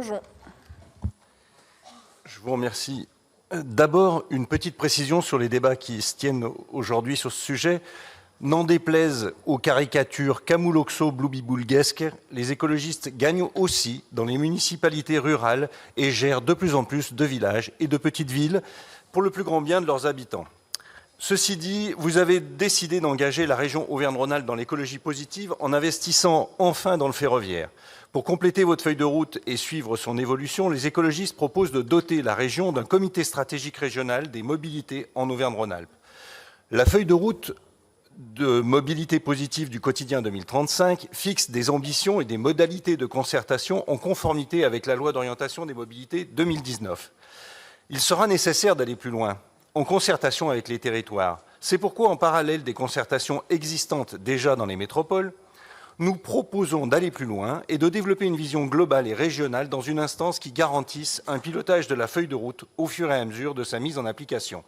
Bonjour. Je vous remercie. D'abord, une petite précision sur les débats qui se tiennent aujourd'hui sur ce sujet. N'en déplaise aux caricatures camouloxo-bloubiboulguesques, les écologistes gagnent aussi dans les municipalités rurales et gèrent de plus en plus de villages et de petites villes pour le plus grand bien de leurs habitants. Ceci dit, vous avez décidé d'engager la région Auvergne-Rhône-Alpes dans l'écologie positive en investissant enfin dans le ferroviaire. Pour compléter votre feuille de route et suivre son évolution, les écologistes proposent de doter la région d'un comité stratégique régional des mobilités en Auvergne-Rhône-Alpes. La feuille de route de mobilité positive du quotidien 2035 fixe des ambitions et des modalités de concertation en conformité avec la loi d'orientation des mobilités 2019. Il sera nécessaire d'aller plus loin, en concertation avec les territoires. C'est pourquoi, en parallèle des concertations existantes déjà dans les métropoles, nous proposons d'aller plus loin et de développer une vision globale et régionale dans une instance qui garantisse un pilotage de la feuille de route au fur et à mesure de sa mise en application.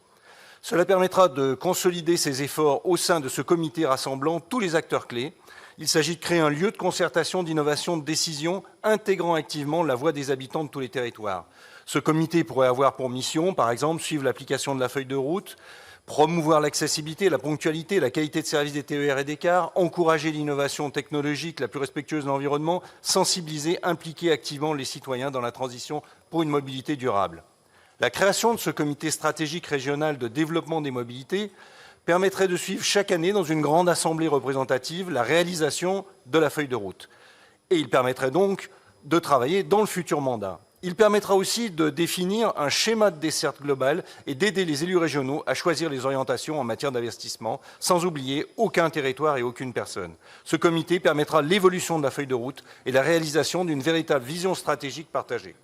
Cela permettra de consolider ces efforts au sein de ce comité rassemblant tous les acteurs clés. Il s'agit de créer un lieu de concertation, d'innovation, de décision, intégrant activement la voix des habitants de tous les territoires. Ce comité pourrait avoir pour mission, par exemple, suivre l'application de la feuille de route, promouvoir l'accessibilité, la ponctualité, la qualité de service des TER et des cars, encourager l'innovation technologique la plus respectueuse de l'environnement, sensibiliser, impliquer activement les citoyens dans la transition pour une mobilité durable. La création de ce comité stratégique régional de développement des mobilités permettrait de suivre chaque année dans une grande assemblée représentative la réalisation de la feuille de route. Et il permettrait donc de travailler dans le futur mandat. Il permettra aussi de définir un schéma de desserte globale et d'aider les élus régionaux à choisir les orientations en matière d'investissement, sans oublier aucun territoire et aucune personne. Ce comité permettra l'évolution de la feuille de route et la réalisation d'une véritable vision stratégique partagée.